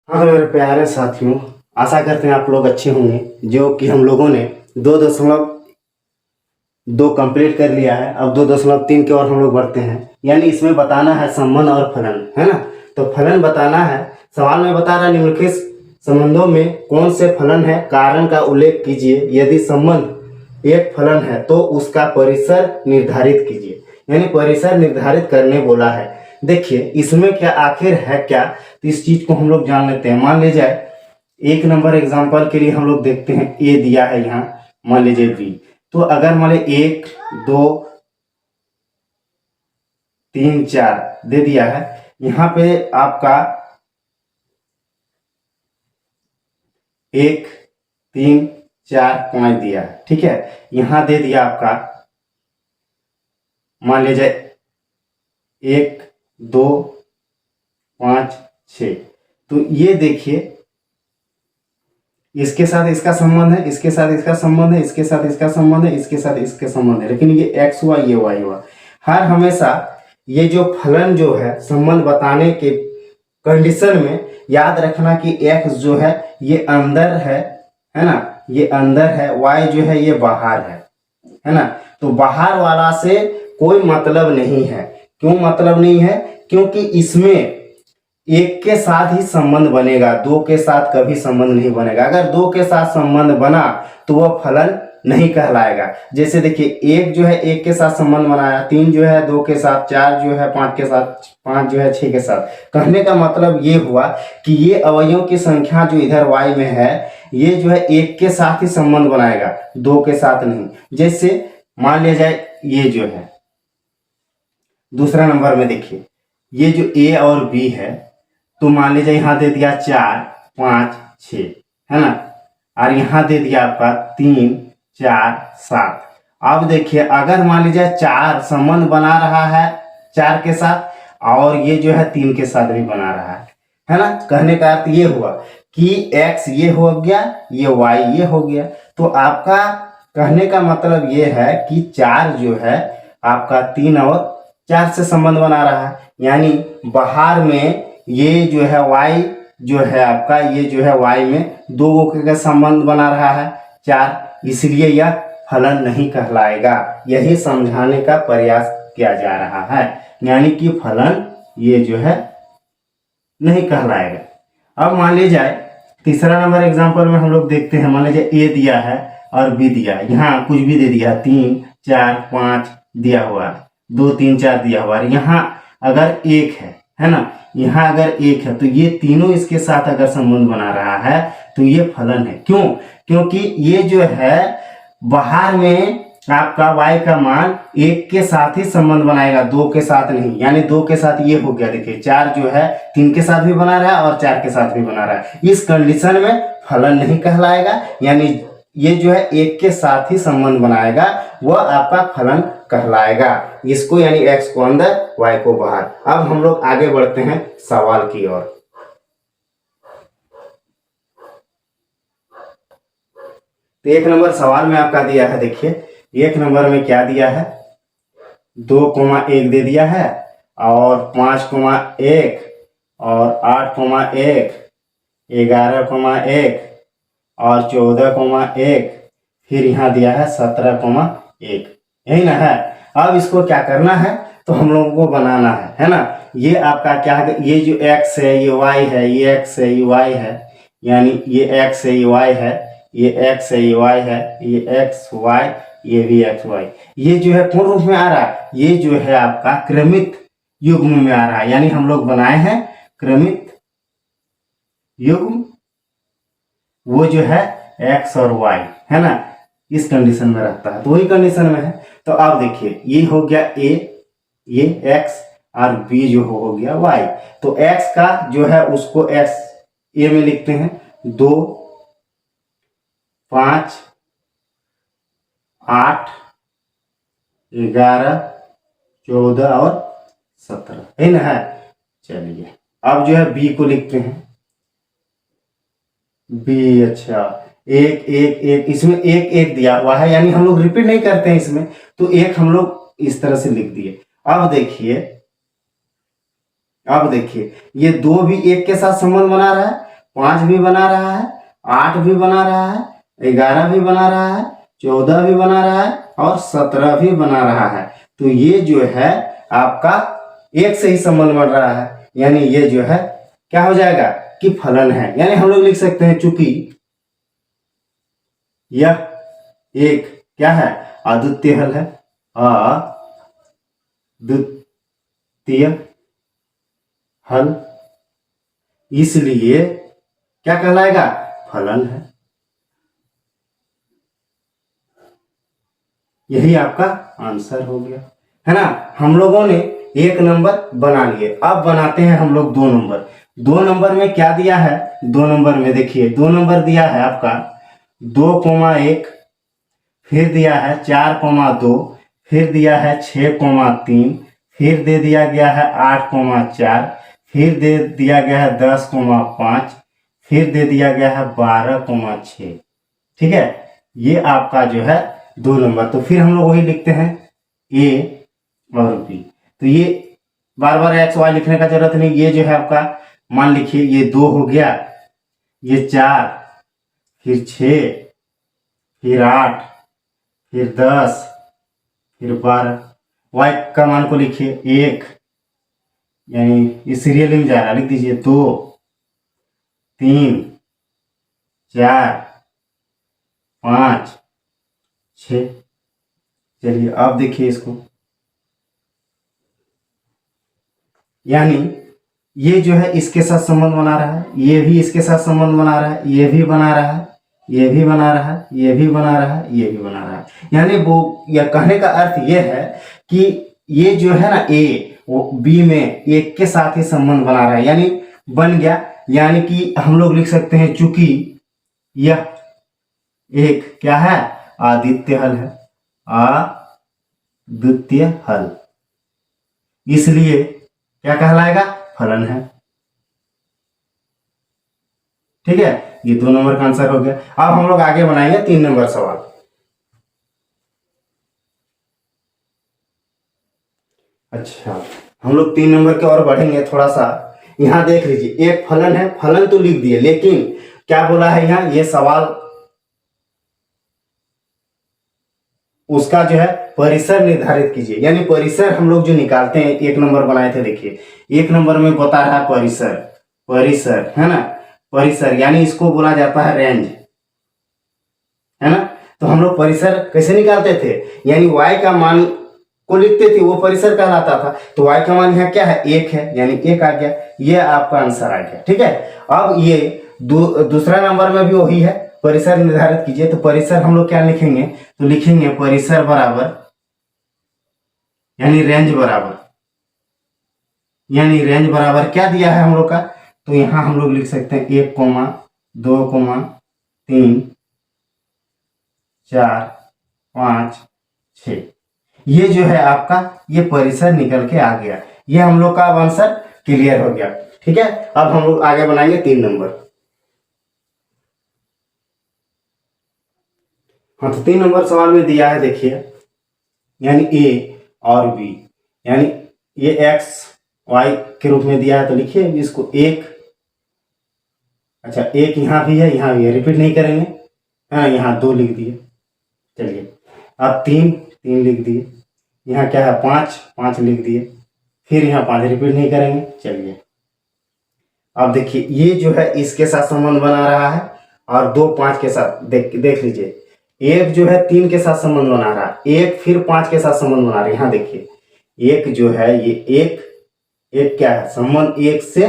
हाँ तो मेरे प्यारे साथियों, आशा करते हैं आप लोग अच्छे होंगे। जो कि हम लोगों ने 2.2 कंप्लीट कर लिया है। अब 2.3 की ओर हम लोग बढ़ते हैं। यानी इसमें बताना है संबंध और फलन, है ना। तो फलन बताना है। सवाल में बता रहा है निम्नलिखित संबंधों में कौन से फलन है, कारण का उल्लेख कीजिए। यदि संबंध एक फलन है तो उसका परिसर निर्धारित कीजिए। यानी परिसर निर्धारित करने बोला है। देखिए इसमें क्या आखिर है क्या, तो इस चीज को हम लोग जान लेते हैं। मान लीजिए 1 नंबर एग्जाम्पल के लिए हम लोग देखते हैं, ए दिया है यहाँ, मान लीजिए बी। तो अगर मान लीजिए 1 2 3 4 दे दिया है, यहाँ पे आपका 1 3 4 5 दिया है, ठीक है। यहाँ दे दिया आपका, मान लीजिए 1 2 5 6। तो ये देखिए इसके साथ इसका संबंध है, इसके साथ इसका संबंध है, इसके साथ इसका संबंध है, इसके साथ इसके संबंध है, लेकिन ये एक्स हुआ, ये वाई हुआ। हर हमेशा ये जो फलन जो है संबंध बताने के कंडीशन में याद रखना कि एक्स जो है ये अंदर है ना, ये अंदर है, वाई जो है ये बाहर है ना। तो बाहर वाला से कोई मतलब नहीं है। क्यों मतलब नहीं है? क्योंकि इसमें एक के साथ ही संबंध बनेगा, दो के साथ कभी संबंध नहीं बनेगा। अगर दो के साथ संबंध बना तो वह फलन नहीं कहलाएगा। जैसे देखिए एक जो है एक के साथ संबंध बनाया, 3 जो है 2 के साथ, 4 जो है 5 के साथ, 5 जो है 6 के साथ। कहने का मतलब ये हुआ कि ये अवयवों की संख्या जो इधर y में है, ये जो है एक के साथ ही संबंध बनाएगा, दो के साथ नहीं। जैसे मान लिया जाए ये जो है दूसरा नंबर में, देखिए ये जो a और b है, तो मान लीजिए यहाँ दे दिया 4 5 6, है ना। और यहाँ दे दिया आपका 3 4 7। अब देखिए अगर मान लीजिए 4 संबंध बना रहा है 4 के साथ, और ये जो है 3 के साथ भी बना रहा है ना। कहने का अर्थ ये हुआ कि x ये हो गया, ये y ये हो गया। तो आपका कहने का मतलब ये है कि 4 जो है आपका 3 और 4 से संबंध बना रहा है। यानी बाहर में ये जो है y जो है आपका, ये जो है y में दो का संबंध बना रहा है 4, इसलिए यह फलन नहीं कहलाएगा। यही समझाने का प्रयास किया जा रहा है। यानी कि फलन ये जो है नहीं कहलाएगा। अब मान लीजिए जाए तीसरा नंबर एग्जांपल में हम लोग देखते हैं। मान लीजिए ए दिया है और बी दिया है, यहाँ कुछ भी दे दिया, 3 4 5 दिया हुआ, 2 3 4 दिया हुआ। यहाँ अगर एक है ना, यहाँ अगर एक है तो ये तीनों इसके साथ अगर संबंध बना रहा है तो ये फलन है। क्यों? क्योंकि ये जो है बाहर में आपका y का मान एक के साथ ही संबंध बनाएगा, दो के साथ नहीं। यानी दो के साथ ये हो गया, देखिए 4 जो है 3 के साथ भी बना रहा है और 4 के साथ भी बना रहा है। इस कंडीशन में फलन नहीं कहलाएगा। यानी ये जो है एक के साथ ही संबंध बनाएगा, वह आपका फलन कहलाएगा। इसको यानी x को अंदर y को बाहर। अब हम लोग आगे बढ़ते हैं सवाल की ओर। तो 1 नंबर सवाल में आपका दिया है, देखिए 1 नंबर में क्या दिया है, 2,1 दे दिया है और 5,1 और 8,1, 11,1 और 14,1, फिर यहाँ दिया है 17,1, यही ना है। अब इसको क्या करना है, तो हम लोगों को बनाना है ना। ये आपका क्या है, ये जो x है ये y है, ये x है ये y है, यानी ये x है ये y है, ये x है ये y है, ये x y, ये भी x y। ये जो है कौन रूप में आ रहा है, ये जो है आपका क्रमित युग्म में आ रहा है। यानी हम लोग बनाए हैं क्रमित युग्म, वो जो है x और y है ना, इस कंडीशन में रहता है। तो वही कंडीशन में है। तो अब देखिए ये हो गया a, ये x और b जो हो गया y। तो x का जो है उसको x a में लिखते हैं, 2 5 8 11 14 और 17, है ना है। चलिए अब जो है b को लिखते हैं, b अच्छा 1 1 1, इसमें 1 1 दिया हुआ है, यानी हम लोग रिपीट नहीं करते हैं इसमें, तो 1 हम लोग इस तरह से लिख दिए। अब देखिए ये 2 भी 1 के साथ संबंध बना रहा है, 5 भी बना रहा है, 8 भी बना रहा है, 11 भी बना रहा है, 14 भी बना रहा है और 17 भी बना रहा है। तो ये जो है आपका एक से ही संबंध बन रहा है, यानी ये जो है क्या हो जाएगा कि फलन है। यानी हम लोग लिख सकते हैं चूंकि यह एक क्या है, अद्वितीय हल है, अद्वितीय हल, इसलिए क्या कहलाएगा, फलन है। यही आपका आंसर हो गया, है ना। हम लोगों ने 1 नंबर बना लिए, अब बनाते हैं हम लोग 2 नंबर। 2 नंबर में क्या दिया है, 2 नंबर में देखिए 2 नंबर दिया है आपका 2,1, फिर दिया है 4,2, फिर दिया है 6,3, फिर दे दिया गया है 8,4, फिर दे दिया गया है 10,5, फिर दे दिया गया है 12,6। ठीक है, ये आपका जो है 2 नंबर। तो फिर हम लोग वही लिखते हैं ए और बी। तो ये बार बार एक्स वाई लिखने का जरूरत नहीं, ये जो है आपका मान लिखिए ये 2 हो गया, ये 4, फिर 6, फिर 8, फिर 10, फिर 12। वाई का मान को लिखिए 1, यानी ये सीरियल में जा रहा, लिख दीजिए 2, 3, 4, 5, 6। चलिए अब देखिए इसको, यानी ये जो है इसके साथ संबंध बना रहा है, ये भी इसके साथ संबंध बना रहा है, ये भी बना रहा है, ये भी बना रहा है, ये भी बना रहा है, ये भी बना रहा है। यानी वो यह कहने का अर्थ ये है कि ये जो है ना ए, वो बी में एक के साथ ही संबंध बना रहा है, यानी बन गया। यानी कि हम लोग लिख सकते हैं चूंकि यह एक क्या है, अद्वितीय हल है, अद्वितीय हल, इसलिए क्या कहलाएगा, फलन है। ठीक है, ये 2 नंबर का आंसर हो गया। अब हम लोग आगे बनाएंगे 3 नंबर सवाल। अच्छा, हम लोग 3 नंबर के और बढ़ेंगे थोड़ा सा। यहां देख लीजिए, एक फलन है, फलन तो लिख दिए, लेकिन क्या बोला है यहाँ, ये सवाल उसका जो है परिसर निर्धारित कीजिए। यानी परिसर हम लोग जो निकालते हैं, 1 नंबर बनाए थे, देखिए 1 नंबर में बता रहा है परिसर, परिसर है ना, परिसर यानी इसको बोला जाता है रेंज, है ना। तो हम लोग परिसर कैसे निकालते थे, यानी y का मान को लिखते थे, वो परिसर कहलाता था। तो y का मान यहाँ क्या है, 1 है, यानी 1 आ गया, ये आपका आंसर आ गया। ठीक है, अब ये दूसरा नंबर में भी वही है, परिसर निर्धारित कीजिए। तो परिसर हम लोग क्या लिखेंगे, तो लिखेंगे परिसर बराबर, यानी रेंज बराबर, यानी रेंज बराबर क्या दिया है हम लोग का, तो यहां हम लोग लिख सकते हैं 1, 2, 3, 4, 5, 6। ये जो है आपका ये परिसर निकल के आ गया, ये हम लोग का आंसर क्लियर हो गया। ठीक है, अब हम लोग आगे बनाएंगे 3 नंबर। हाँ, तो 3 नंबर सवाल में दिया है, देखिए यानी ए और बी, यानी ये एक्स वाई के रूप में दिया है, तो लिखिए इसको 1, अच्छा 1 यहाँ भी है, यहाँ भी है, रिपीट नहीं करेंगे, हाँ यहाँ 2 लिख दिए। चलिए अब 3 लिख दिए, यहाँ क्या है 5 लिख दिए, फिर यहाँ 5, रिपीट नहीं करेंगे। चलिए अब देखिए ये जो है इसके साथ संबंध बना रहा है, और 2 5 के साथ देख लीजिए, एक जो है 3 के साथ संबंध बना रहा है, एक फिर 5 के साथ संबंध बना रहा है। यहाँ देखिए एक जो है ये एक क्या है, संबंध 1 से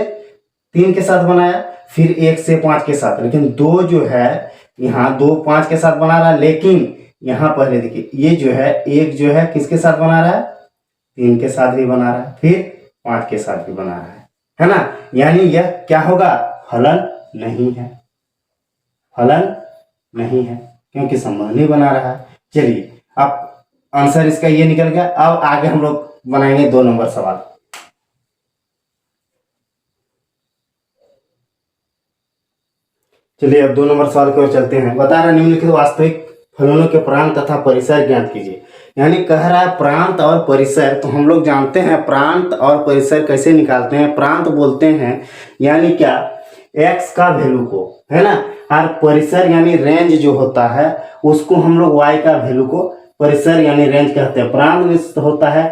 3 के साथ बनाया, फिर 1 से 5 के साथ, लेकिन 2 जो है यहाँ 2 5 के साथ बना रहा है, लेकिन यहाँ पहले देखिए ये जो है एक जो है किसके साथ बना रहा है, 3 के साथ भी बना रहा है, फिर 5 के साथ भी बना रहा है ना। यानी यह क्या होगा, फलन नहीं है, फलन नहीं है, क्योंकि संबंध नहीं बना रहा है। चलिए अब आंसर इसका ये निकल गया। अब आगे हम लोग बनाएंगे 2 नंबर सवाल। चलिए अब 2 नंबर सवाल की ओर चलते हैं। बता रहा निम्नलिखित वास्तविक फलनों के प्रांत तथा परिसर ज्ञात कीजिए। यानी कह रहा है प्रांत और परिसर, तो हम लोग जानते हैं प्रांत और परिसर कैसे निकालते हैं। प्रांत बोलते हैं यानी क्या, एक्स का वैल्यू को, है ना, और परिसर यानी रेंज जो होता है उसको हम लोग वाई का वैल्यू को परिसर यानी रेंज कहते हैं। प्रांत में होता है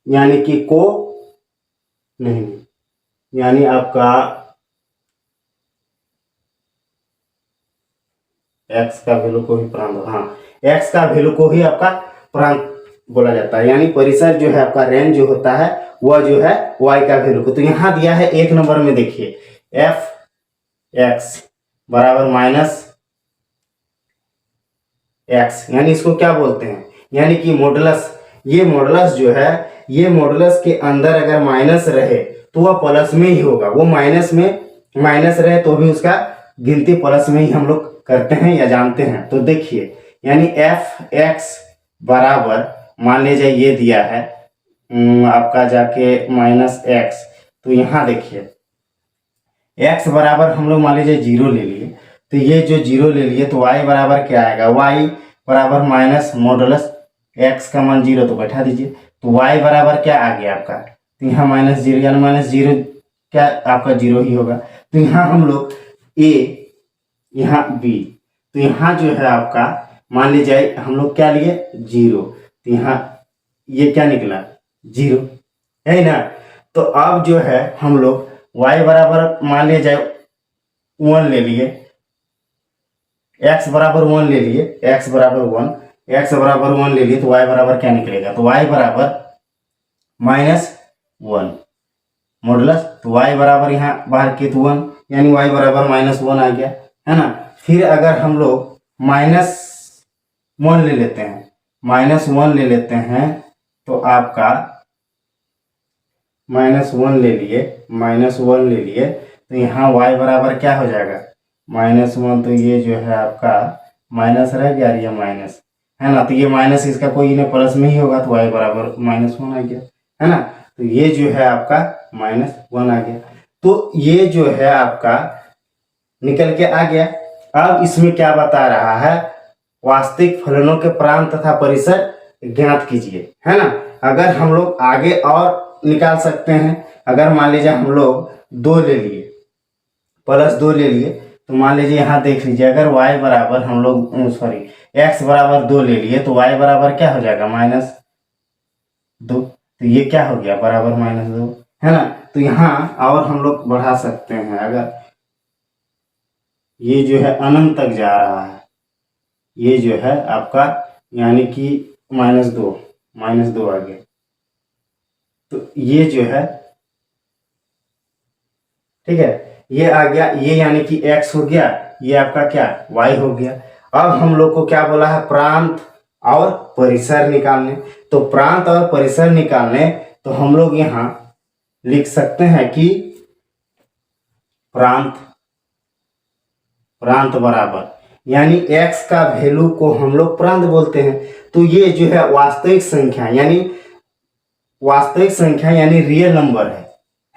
यानी कि को नहीं, यानी आपका एक्स का वैल्यू को ही प्रांत, हाँ, एक्स का वैल्यू को ही आपका प्रांत बोला जाता है। यानी परिसर जो है आपका रेंज जो होता है वह जो है वाई का वैल्यू को। तो यहां दिया है एक नंबर में, देखिए एफ एक्स बराबर माइनस एक्स, यानी इसको क्या बोलते हैं, यानी कि मॉडुलस। ये मॉडुलस जो है, ये मॉडुलस के अंदर अगर माइनस रहे तो वह प्लस में ही होगा, वो माइनस में माइनस रहे तो भी उसका गिनती प्लस में ही हम लोग करते हैं या जानते हैं। तो देखिए यानी एफ एक्स बराबर मान लीजिए ये दिया है आपका जाके माइनस एक्स, तो यहाँ देखिए x बराबर हम लोग मान लीजिए 0 ले लिए, तो ये जो 0 ले लिए तो y बराबर क्या आएगा, y बराबर माइनस मॉडुलस x का मान 0, तो बैठा दीजिए। तो y बराबर क्या आ गया आपका, तो यहाँ माइनस 0, यानी माइनस 0 क्या आपका 0 ही होगा। तो यहाँ हम लोग a, यहाँ b, तो यहाँ जो है आपका मान लीजिए हम लोग क्या लिए 0, तो यहाँ ये क्या निकला 0, है ना। तो अब जो है हम लोग y बराबर मान लिया जाए 1 ले लिए, x बराबर 1 ले लिए, x बराबर 1 ले लिए, तो y बराबर क्या निकलेगा, तो y बराबर -1 मॉडुलस, तो y बराबर यहाँ बाहर के 1, यानी y बराबर -1 आ गया, है ना। फिर अगर हम लोग -1 ले लेते हैं, -1 ले लेते हैं तो आपका -1 ले लिए, तो यहाँ y बराबर क्या हो जाएगा -1, तो ये जो है आपका माइनस रह गया, ये माइनस है ना, तो ये माइनस इसका कोई इन्हें प्लस में ही होगा, तो y बराबर -1 आ गया, है ना। तो ये जो है आपका -1 आ गया। तो ये जो है आपका निकल के आ गया। अब इसमें क्या बता रहा है, वास्तविक फलनों के प्रांत तथा परिसर ज्ञात कीजिए, है ना। अगर हम लोग आगे और निकाल सकते हैं, अगर मान लीजिए हम लोग 2 ले लिए, +2 ले लिए, तो मान लीजिए यहाँ देख लीजिए, अगर y बराबर हम लोग x बराबर 2 ले लिए, तो y बराबर क्या हो जाएगा -2, तो ये क्या हो गया बराबर -2, है ना। तो यहाँ और हम लोग बढ़ा सकते हैं, अगर ये जो है अनंत तक जा रहा है, ये जो है आपका यानी कि -2 आ गया, तो ये जो है ठीक है, ये आ गया, ये यानी कि x हो गया, ये आपका क्या y हो गया। अब हम लोग को क्या बोला है, प्रांत और परिसर निकालने। तो प्रांत और परिसर निकालने, तो हम लोग यहाँ लिख सकते हैं कि प्रांत बराबर, यानी x का वैल्यू को हम लोग प्रांत बोलते हैं। तो ये जो है वास्तविक संख्या यानी रियल नंबर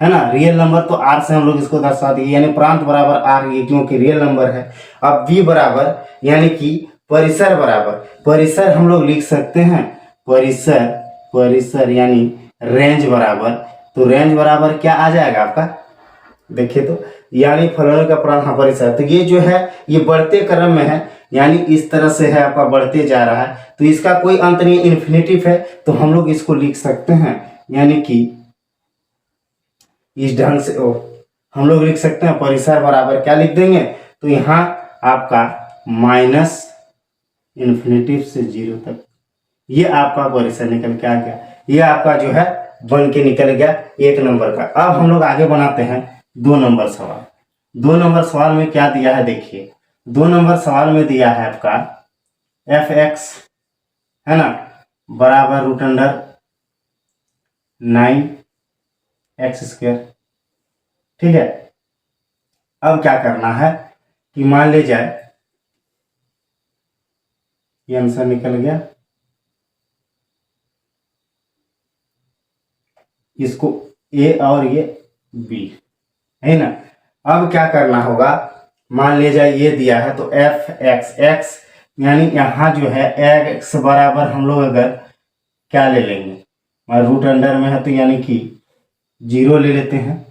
है ना। रियल नंबर तो r से हम लोग इसको दर्शा दिए, यानी प्रांत बराबर r, ये क्योंकि रियल नंबर है। अब v बराबर यानी कि परिसर बराबर, परिसर हम लोग लिख सकते हैं परिसर यानी रेंज बराबर, तो रेंज बराबर क्या आ जाएगा आपका, देखिए तो, यानी फलनों का प्रांत, हाँ परिसर। तो ये जो है ये बढ़ते क्रम में है, यानी इस तरह से है आपका, बढ़ते जा रहा है, तो इसका कोई अंत नहीं, इन्फिनिटिव है, तो हम लोग इसको लिख सकते हैं, यानी कि इस ढंग से हम लोग लिख सकते हैं परिसर बराबर क्या लिख देंगे, तो यहाँ आपका -∞ से 0 तक, ये आपका परिसर निकल के आ गया। ये आपका जो है बन के निकल गया 1 नंबर का। अब हम लोग आगे बनाते हैं 2 नंबर सवाल। 2 नंबर सवाल में क्या दिया है, देखिए 2 नंबर सवाल में दिया है आपका f(x) है ना बराबर √9x², ठीक है। अब क्या करना है कि मान ले जाए ये आंसर निकल गया, इसको a और ये b, है ना। अब क्या करना होगा, मान ले जाए ये दिया है, तो f(x) यानी यहाँ जो है x बराबर हम लोग अगर क्या ले लेंगे, √अंडर में है तो यानी कि 0 ले लेते हैं,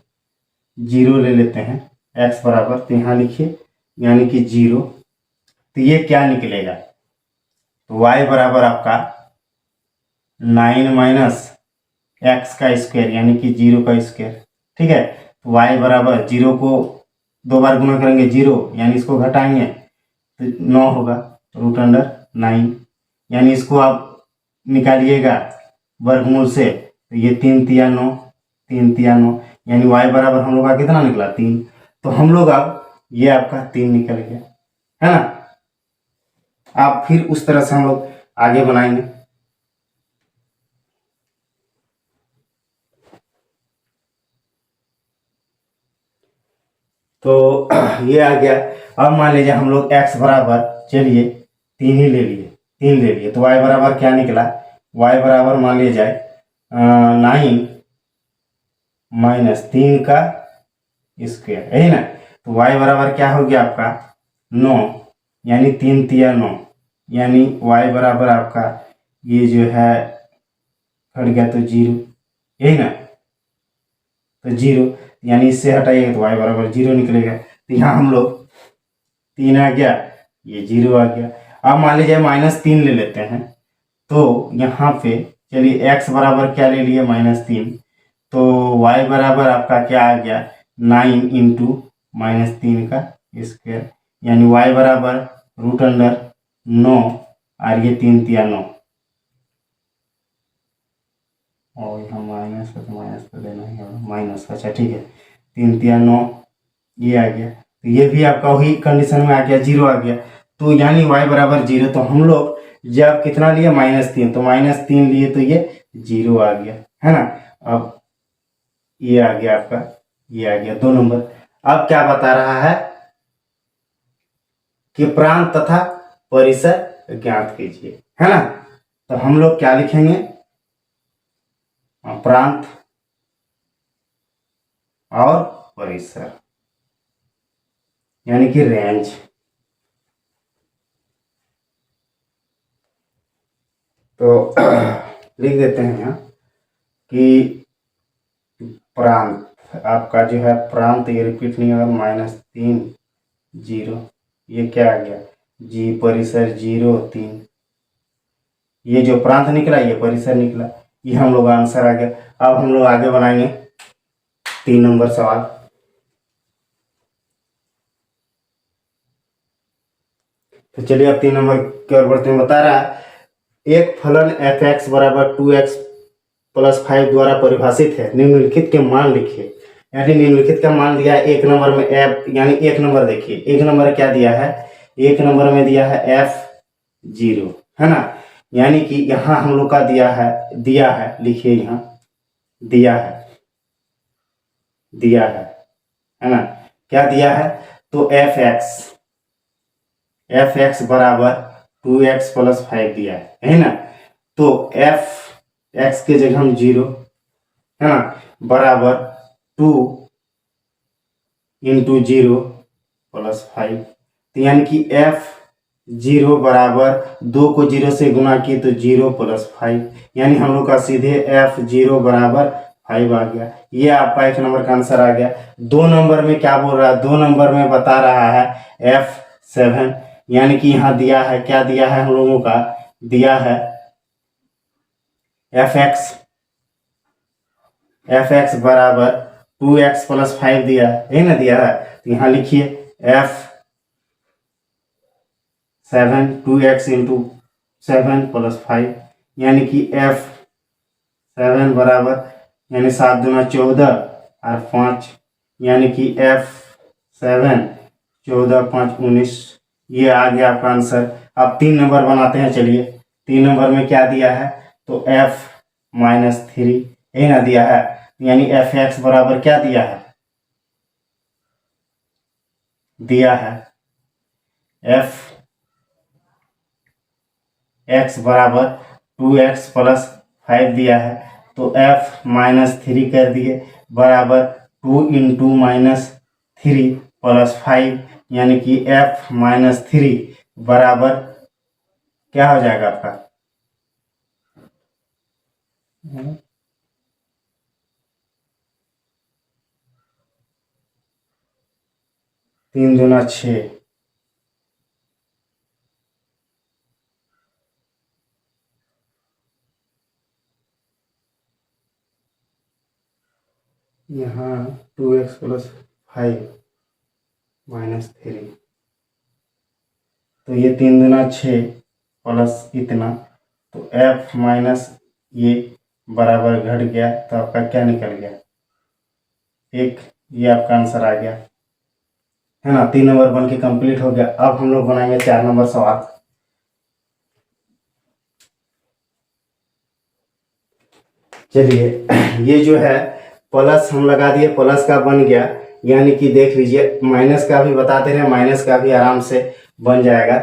जीरो ले लेते हैं, x बराबर, तो यहाँ लिखिए यानी कि जीरो, तो ये क्या निकलेगा, तो y बराबर आपका 9 माइनस एक्स का स्क्वायर यानी कि जीरो का स्क्वायर, ठीक है। तो y बराबर जीरो को 2 बार गुना करेंगे जीरो, यानी इसको घटाएंगे तो 9 होगा, रूट अंडर 9, यानी इसको आप निकालिएगा वर्गमूल से, तो ये 3 तिया 9, 3 तिया 9, यानी y बराबर हम लोग का कितना निकला 3, तो हम लोग अब ये आपका 3 निकल गया, है ना। आप फिर उस तरह से हम लोग आगे बनाएंगे। तो ये आ गया। अब मान लीजिए हम लोग x बराबर, चलिए 3 ही ले लिए, 3 ले लिए, तो y बराबर क्या निकला, y बराबर मान लिया जाए 9 माइनस 3 का स्क्वायर, है ना। तो y बराबर क्या हो गया आपका 9, यानी 3 तिया 9, यानी y बराबर आपका ये जो है हट गया तो जीरो, यही ना, तो जीरो, यानी इससे हटाइएगा तो y बराबर जीरो निकलेगा, तो यहाँ हम लोग 3 आ गया, ये जीरो आ गया। अब मान लीजिए -3 ले लेते हैं, तो यहाँ पे चलिए x बराबर क्या ले लिए -3, तो y बराबर आपका क्या आ गया 9 इंटू -3 का स्क्वायर, यानी y बराबर रूट अंडर 9, और ये 3 तिया 9, और यहाँ माइनस है तो माइनस तो लेना ही होगा, माइनस, अच्छा ठीक है, 3 तिया 9, ये आ गया, तो ये भी आपका वही कंडीशन में आ गया, जीरो आ गया, तो यानी y बराबर जीरो, तो हम लोग जब कितना लिए -3, तो -3 लिए तो ये जीरो आ गया, है ना। अब ये आ गया आपका, ये आ गया 2 नंबर। अब क्या बता रहा है कि प्रांत तथा परिसर ज्ञात कीजिए, है ना। तो हम लोग क्या लिखेंगे, प्रांत और परिसर, यानी कि रेंज। तो लिख देते हैं यहाँ कि प्रांत आपका जो है, प्रांत ये रिपीट नहीं होगा, -3 जीरो, ये क्या आ गया जी, परिसर 0 3, ये जो प्रांत निकला ये परिसर निकला, ये हम लोग आंसर आ गया। अब हम लोग आगे बनाएंगे 3 नंबर सवाल। तो चलिए अब 3 नंबर की ओर बढ़ते हैं। बता रहा है एक फलन f(x) बराबर 2x प्लस 5 द्वारा परिभाषित है, निम्नलिखित के मान लिखिए, यानी निम्नलिखित का मान दिया है 1 नंबर में f, यानी 1 नंबर देखिए, 1 नंबर क्या दिया है, 1 नंबर में दिया है f0, है ना, यानी कि यहाँ हम लोग का दिया है, लिखिए यहाँ दिया है ना, क्या दिया है, तो f(x) बराबर 2x प्लस 5 दिया है ना, तो f(x) के जगह हम 0, है ना, बराबर 2 इंटू 0 प्लस 5, तो यानी कि f0 बराबर 2 को 0 से गुना किए तो 0 प्लस 5, यानी हम लोग का सीधे f0 बराबर 5 आ गया। ये आपका 1 नंबर का आंसर आ गया। 2 नंबर में क्या बोल रहा है, 2 नंबर में बता रहा है f7, यानी कि यहाँ दिया है, क्या दिया है हम लोगों का, दिया है f(x) बराबर 2x प्लस 5 दिया है ना, दिया है, तो यहाँ लिखिए f7 2x इंटू 7 प्लस 5, यानी कि f7 बराबर, यानी 7 दूना 14 और 5, यानी कि f7 14 5 19, ये आ गया आपका आंसर। अब 3 नंबर बनाते हैं, चलिए 3 नंबर में क्या दिया है, तो f-3 ये ना दिया है, यानी f(x) बराबर क्या दिया है, दिया है f(x) बराबर 2x प्लस 5 दिया है, तो f-3 कर दिए बराबर 2 इंटू -3 प्लस 5, यानी कि f-3 बराबर क्या हो जाएगा आपका, 3 दूना 6, यहाँ 2x प्लस 5 माइनस 3, तो ये 3 दूना 6 प्लस इतना, तो f माइनस ये बराबर घट गया, तो आपका क्या निकल गया? 1। ये आपका आंसर आ गया, है ना। 3 नंबर बन के कंप्लीट हो गया। अब हम लोग बनाएंगे 4 नंबर सवाल। चलिए, ये जो है प्लस हम लगा दिए, प्लस का बन गया, यानी कि देख लीजिए माइनस का भी बताते रहे, माइनस का भी आराम से बन जाएगा।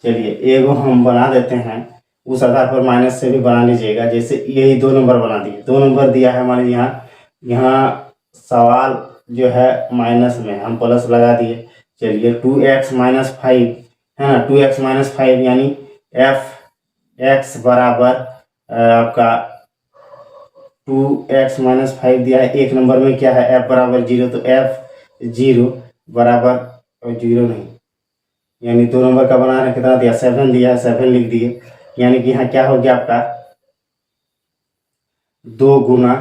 चलिए एगो हम बना देते हैं, उस आधार पर माइनस से भी बना लीजिएगा। जैसे यही 2 नंबर बना दिए, 2 नंबर दिया है हमारे यहाँ, यहाँ सवाल जो है माइनस में, हम प्लस लगा दिए। चलिए 2x माइनस 5 है ना, 2x माइनस 5 यानी f(x) बराबर आपका 2x माइनस 5 दिया है। 1 नंबर में क्या है? f बराबर 0, तो f(0) बराबर 0 नहीं, यानी 2 नंबर का बना रहे, कितना दिया? 7 दिया है, 7 लिख दिए। यानी कि यहाँ क्या हो गया आपका 2 गुना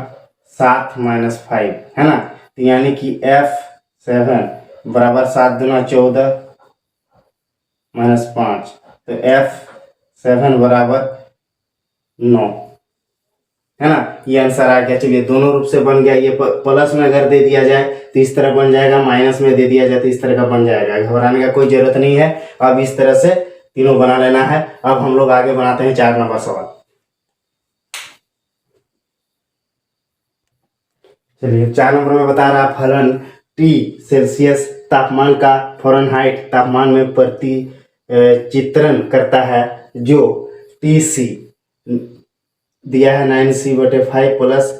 7 माइनस 5, है ना। तो यानी कि f(7) बराबर 7 दूना 14 माइनस 5, तो f(7) बराबर 9, है ना। ये आंसर आ गया। चलिए दोनों रूप से बन गया। ये प्लस में अगर दे दिया जाए तो इस तरह बन जाएगा, माइनस में दे दिया जाए तो इस तरह का बन जाएगा। घबराने का कोई जरूरत नहीं है। अब इस तरह से तीनों बना लेना है। अब हम लोग आगे बनाते हैं 4 नंबर सवाल। चलिए 4 नंबर में बता रहा, फलन T सेल्सियस तापमान का फ़ारेनहाइट तापमान में प्रति चित्रण करता है, जो TC दिया है 9c/5 प्लस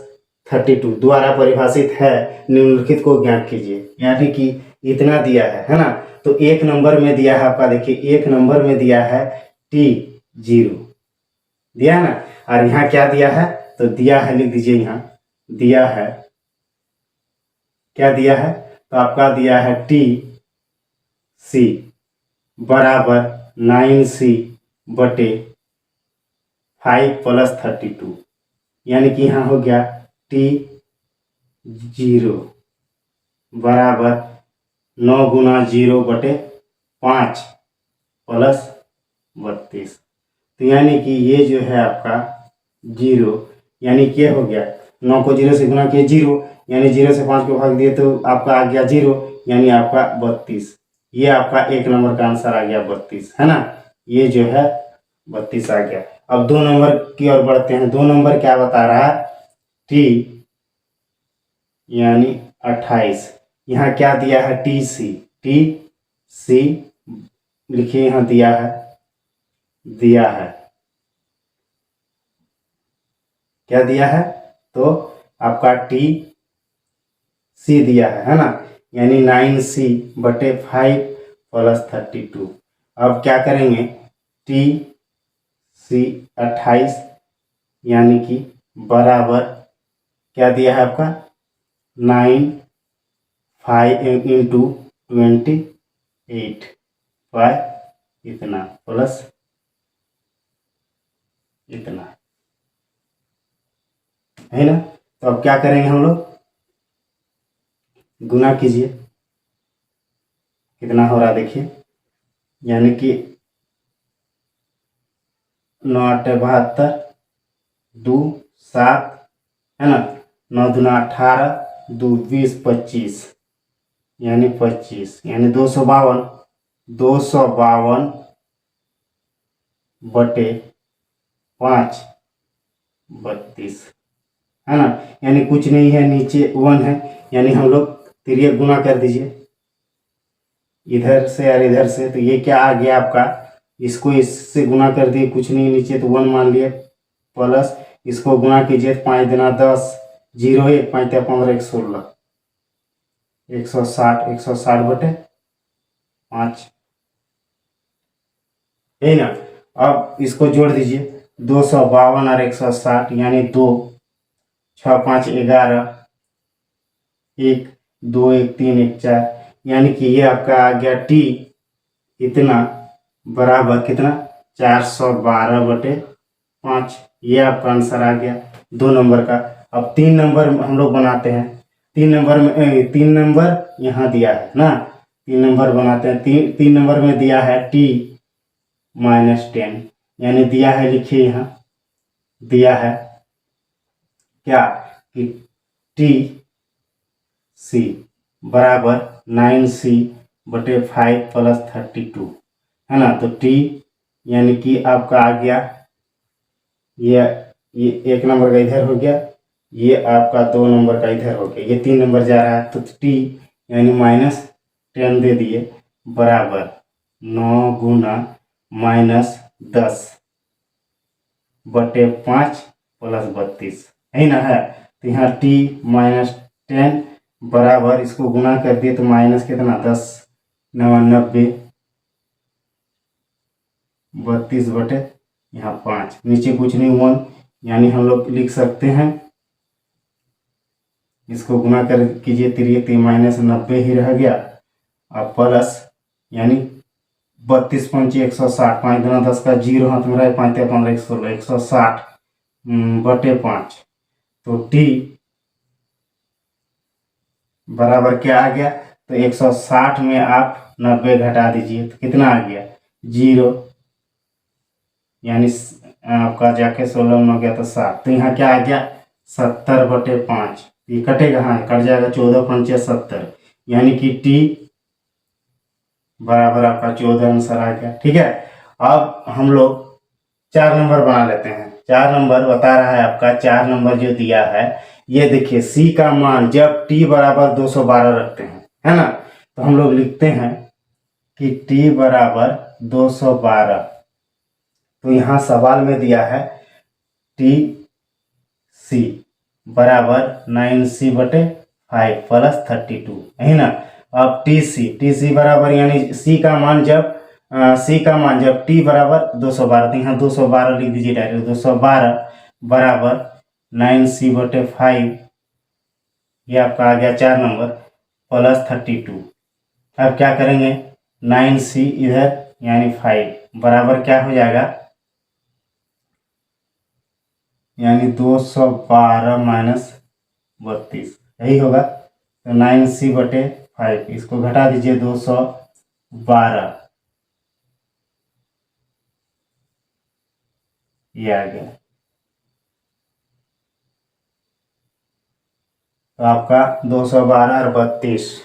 32 द्वारा परिभाषित है, निम्नलिखित को ज्ञात कीजिए। यानी कि इतना दिया है ना। तो 1 नंबर में दिया है आपका, देखिए 1 नंबर में दिया है T0 दिया है ना, और यहाँ क्या दिया है? तो दिया है, लिख दीजिए यहाँ, दिया है, क्या दिया है? तो आपका दिया है TC बराबर 9c/5 प्लस 32, यानी कि यहाँ हो गया T0 बराबर 9 गुना 0/5 प्लस 32। तो यानी कि ये जो है आपका 0, यानी क्या हो गया? 9 को 0 से गुना किया 0, यानी 0 से 5 को भाग दिए तो आपका आ गया 0, यानी आपका 32। ये आपका 1 नंबर का आंसर आ गया 32, है ना। ये जो है 32 आ गया। अब 2 नंबर की ओर बढ़ते हैं। 2 नंबर क्या बता रहा है? T यानी 28। यहाँ क्या दिया है? TC लिखिए, यहाँ दिया है, क्या दिया है? तो आपका TC दिया है ना, यानी 9c/5 प्लस 32। अब क्या करेंगे? TC 28 यानी कि बराबर क्या दिया है आपका 9 इंटू 28 इतना प्लस इतना, है ना। तो अब क्या करेंगे हम लोग? गुना कीजिए, कितना हो रहा है देखिए, यानी कि 9 8 72, 2 7, है ना, 9 दूना 18, 2 20 25, यानी 25, यानी 252 252/5 32, है ना। यानी कुछ नहीं है, नीचे 1 है, यानी हम लोग तिर्यक गुना कर दीजिए इधर से और इधर से। तो ये क्या आ गया आपका? इसको इससे गुना कर दिए, कुछ नहीं नीचे, तो 1 मान लिए, प्लस इसको गुना कीजिए, 5 दूना 10, 0 1 5 15 116, 160 160/5, है ना। अब इसको जोड़ दीजिए, 252 और 160, यानी 2 6 5 11, 1 2 1 3 1 4, यानी कि ये आपका आ गया टी इतना बराबर कितना 412/5। ये आपका आंसर आ गया 2 नंबर का। अब 3 नंबर हम लोग बनाते हैं। 3 नंबर में 3 नंबर यहाँ दिया है ना, 3 नंबर बनाते हैं। 3 नंबर में दिया है t-10, यानी दिया है, लिखिए यहाँ दिया है क्या कि टी सी बराबर 9c/5 + 32 है ना। तो टी यानी कि आपका आ गया ये 1 नंबर का इधर हो गया, ये आपका 2 नंबर का इधर हो गया, ये 3 नंबर जा रहा है। तो टी यानी -10 दे दिए बराबर 9 गुना -10/5 + 32 है ना है। तो यहाँ t-10 बराबर इसको गुना कर दिए तो माइनस कितना 10×9 = 90, 32/5, नीचे कुछ नहीं 1, यानी हम लोग लिख सकते हैं इसको गुना कर कीजिए -90 ही रह गया। अब प्लस यानी 32 पंचे 160, 5 दूना 10 का 0 हाथ में रहा, 5 15 116, 160/5। तो टी बराबर क्या आ गया, तो 160 में आप 90 घटा दीजिए तो कितना आ गया 0, यानी आपका जाके 16 में हो गया तो 7। तो यहाँ क्या आ गया 70/5, ये कटेगा, हाँ कट जाएगा, 14 पंचे 70, यानी कि टी बराबर आपका 14 आंसर आ गया। ठीक है, अब हम लोग 4 नंबर बना लेते हैं। 4 नंबर बता रहा है आपका, 4 नंबर जो दिया है ये देखिए, सी का मान जब t बराबर 212 रखते हैं है ना, तो हम लोग लिखते हैं कि t बराबर 212। तो यहाँ सवाल में दिया है टी सी बराबर 9c/5 + 32 है ना। अब टी सी बराबर यानी सी का मान जब t बराबर 212, तो यहाँ 212 लिख दीजिए डायरेक्ट, 212 बराबर 9c/5, ये आपका आ गया 4 नंबर + 32। अब क्या करेंगे 9c इधर यानी 5 बराबर क्या हो जाएगा, यानी 212 - 32 यही होगा। तो 9c/5 इसको घटा दीजिए 212, ये आ गया। तो आपका 212 और 32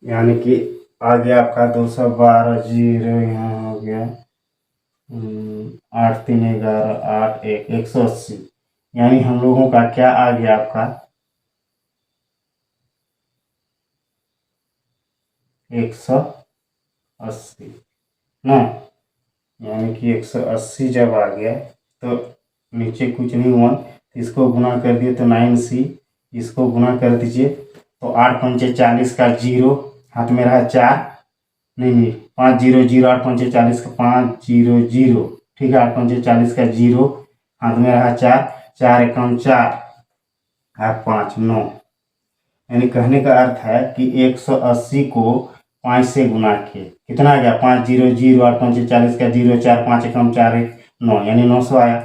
यानी कि आ गया आपका 212, 0 यहाँ हो गया 8 3 11 8 1 180, यानी हम लोगों का क्या आ गया आपका 180 ना, यानी कि 180 जब आ गया तो नीचे कुछ नहीं हुआ, इसको गुना कर दिए तो 9c, इसको गुना कर दीजिए तो 8 पंचे 40 का 0 हाथ में रहा 4, नहीं 5 0 0, 8 पंचे 40 का 5 0 0, ठीक है, 8 पंचे 40 का 0 हाथ में रहा 4, 4 एकम 4 और 5 9, यानी कहने का अर्थ है कि 180 को 5 से गुना किए कितना आ गया 5 0 0, 8 पंचे 40 का 0, 4 5 एकम 4 1 9, यानी 900 आया।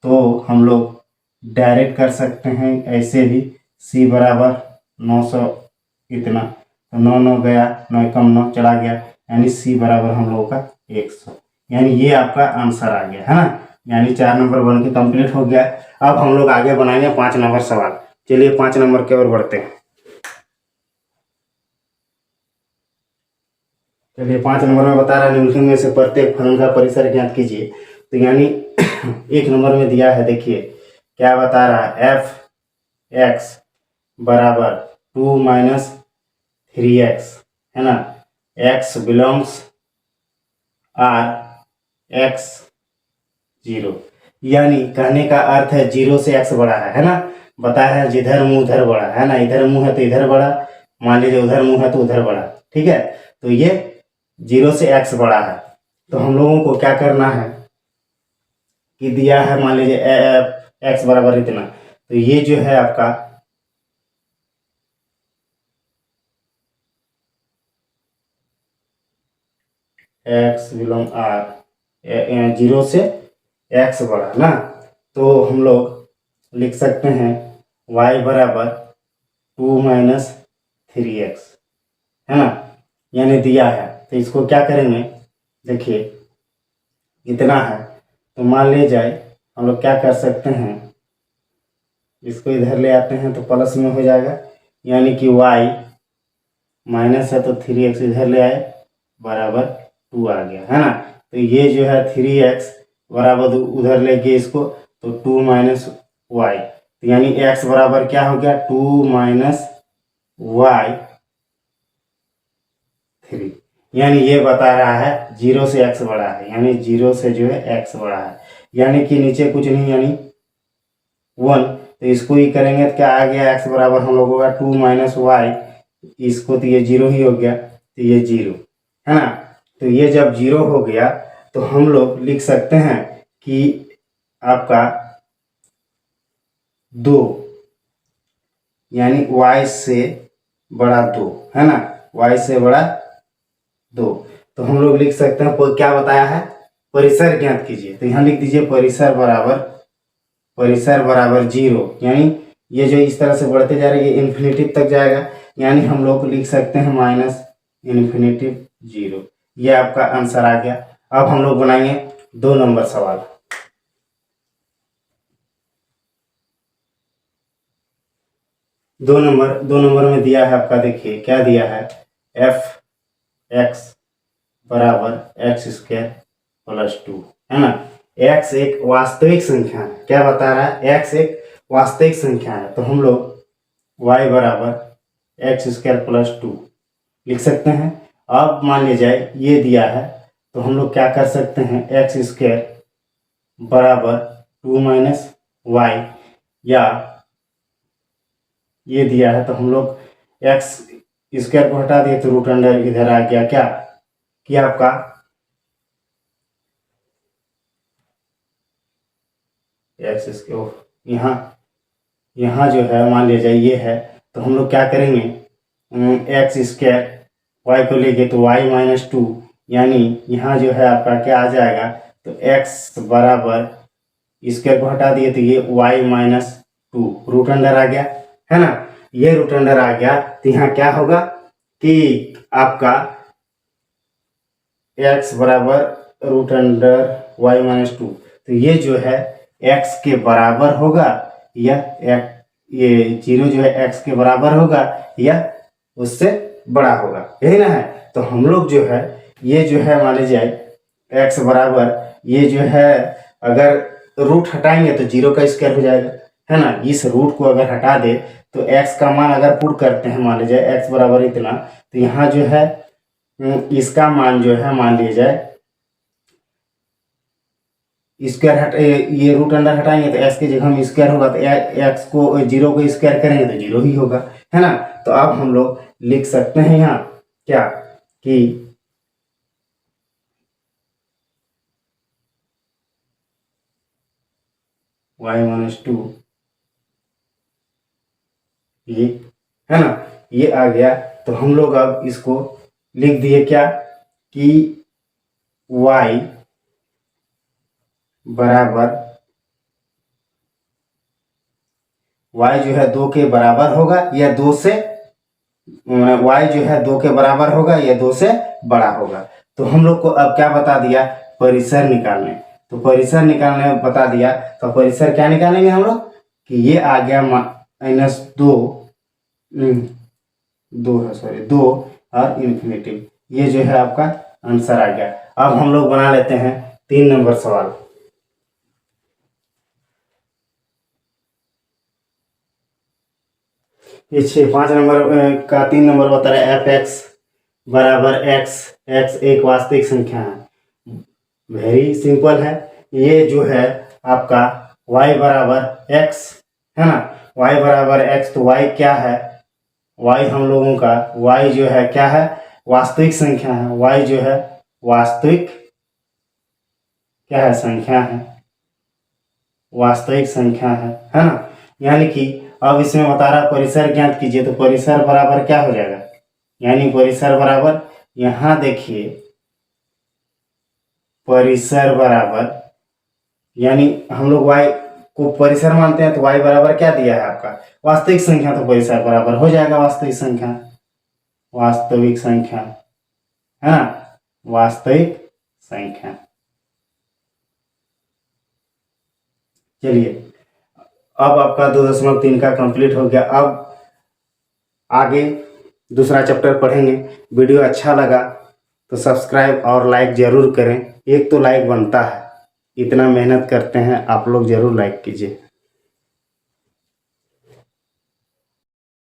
तो हम लोग डायरेक्ट कर सकते हैं ऐसे भी, c बराबर 900 इतना, तो 9 9 गया, 9 एकम 9 चला गया, यानी c बराबर हम लोगों का 100, यानी ये आपका आंसर आ गया है ना। यानी 4 नंबर बन के कंप्लीट हो गया। अब हम लोग आगे बनाएंगे 5 नंबर सवाल। चलिए 5 नंबर की ओर बढ़ते हैं। चलिए 5 नंबर में बता रहा है निम्नलिखित में से प्रत्येक फलन का परिसर ज्ञात कीजिए। तो यानी 1 नंबर में दिया है, देखिए क्या बता रहा है, f(x) बराबर 2 - 3x है ना, x बिलोंग्स x 0, यानी कहने का अर्थ है 0 से x बड़ा है ना, बताया है जिधर मुंह उधर बड़ा है ना, इधर मुंह है तो इधर बड़ा, मान लीजिए उधर मुंह है तो उधर बड़ा, ठीक है। तो ये 0 से x बड़ा है, तो हम लोगों को क्या करना है कि दिया है मान लीजिए x बराबर इतना, तो ये जो है आपका एक्स बिलोंग आर, 0 से एक्स बड़ा ना, तो हम लोग लिख सकते हैं y बराबर 2 माइनस 3x, है ना, यानी दिया है। तो इसको क्या करेंगे, देखिए इतना है तो मान ले जाए हम लोग क्या कर सकते हैं, इसको इधर ले आते हैं तो प्लस में हो जाएगा, यानी कि y माइनस है तो 3x इधर ले आए बराबर 2 आ गया, है ना। तो ये जो है 3x बराबर उधर लेके इसको तो 2 माइनस वाई, तो यानी x बराबर क्या हो गया 2 माइनस वाई 3, यानी ये बता रहा है 0 से x बड़ा है, यानी 0 से जो है x बड़ा है, यानी कि नीचे कुछ नहीं यानी 1, तो इसको ही करेंगे तो क्या आ गया x बराबर हम लोग होगा 2 माइनस वाई, इसको तो ये 0 ही हो गया, तो ये 0, है ना। तो ये जब 0 हो गया तो हम लोग लिख सकते हैं कि आपका 2 यानी y से बड़ा 2, है ना, y से बड़ा 2, तो हम लोग लिख सकते हैं क्या बताया है, परिसर ज्ञात कीजिए, तो यहाँ लिख दीजिए परिसर बराबर 0, यानी ये जो इस तरह से बढ़ते जा रहे हैं ये इन्फिनिटी तक जाएगा, यानी हम लोग लिख सकते हैं माइनस इन्फिनिटी 0, ये आपका आंसर आ गया। अब हम लोग बनाएंगे 2 नंबर सवाल। दो नंबर में दिया है आपका, देखिए क्या दिया है, एफ एक्स बराबर एक्स स्क्वायर प्लस 2, है ना। एक्स एक वास्तविक संख्या है, क्या बता रहा है, एक्स एक वास्तविक संख्या है, तो हम लोग y बराबर एक्स स्क्वायर प्लस 2 लिख सकते हैं। अब मान लिया जाए ये दिया है तो हम लोग क्या कर सकते हैं, एक्स स्क्वायर बराबर 2 माइनस वाई, या ये दिया है तो हम लोग एक्स स्क्वायर को हटा दिए तो रूट अंडर इधर आ गया, क्या कि आपका एक्स स्क्वायर यहाँ जो है मान लिया जाए ये है, तो हम लोग क्या करेंगे, एक्स स्क्वायर वाई को लेके तो वाई माइनस 2, यानी यहाँ जो है आपका क्या आ जाएगा, तो एक्स बराबर स्क्वायर को हटा दिए तो ये वाई माइनस 2 रूट अंडर आ गया, है ना। ये रूट अंडर आ गया तो यहाँ क्या होगा कि आपका x बराबर रूट अंडर वाई माइनस 2, तो ये जो है x के बराबर होगा या ये 0 जो है x के बराबर होगा या उससे बड़ा होगा, यही ना है। तो हम लोग जो है ये जो है मान लीजिए x बराबर ये जो है अगर रूट हटाएंगे तो 0 का स्क्वायर हो जाएगा, है ना। इस रूट को अगर हटा दे तो x का मान अगर पुट करते हैं, मान लीजिए x बराबर इतना, तो यहाँ जो है इसका मान जो है मान लिया जाए स्क्वायर हट ये रूट अंडर हटाएंगे तो x की जगह में स्क्वायर होगा, तो x को 0 को स्क्वायर करेंगे तो 0 ही होगा, है ना। तो अब हम लोग लिख सकते हैं यहाँ क्या कि y माइनस 2 ये, है ना, ये आ गया। तो हम लोग अब इसको लिख दिए क्या कि y बराबर y जो है 2 के बराबर होगा या 2 से y जो है 2 के बराबर होगा या 2 से बड़ा होगा। तो हम लोग को अब क्या बता दिया, परिसर निकालने, तो परिसर निकालने में बता दिया, तो परिसर क्या निकालेंगे हम लोग कि ये आ गया माइनस 2 है, सॉरी 2 और इन्फिनिटी, ये जो है आपका आंसर आ गया। अब हम लोग बना लेते हैं 3 नंबर सवाल। ये 5 नंबर का 3 नंबर बता रहा है, एफ एक्स बराबर एक्स, एक्स एक वास्तविक संख्या है, वेरी सिंपल है। ये जो है आपका y बराबर x, है ना, y बराबर x, तो y क्या है, y हम लोगों का y जो है क्या है, वास्तविक संख्या है, y जो है वास्तविक क्या है, संख्या है, वास्तविक संख्या है ना। यानी कि अब इसमें बता रहा परिसर ज्ञात कीजिए, तो परिसर बराबर क्या हो जाएगा, यानी परिसर बराबर यहाँ देखिए परिसर बराबर, यानी हम लोग y को परिसर मानते हैं तो y बराबर क्या दिया है आपका वास्तविक संख्या, तो परिसर बराबर हो जाएगा वास्तविक संख्या, वास्तविक संख्या है ना, वास्तविक संख्या। चलिए अब आपका 2.3 का कंप्लीट हो गया। अब आगे दूसरा चैप्टर पढ़ेंगे। वीडियो अच्छा लगा तो सब्सक्राइब और लाइक ज़रूर करें, एक तो लाइक बनता है, इतना मेहनत करते हैं आप लोग, ज़रूर लाइक कीजिए।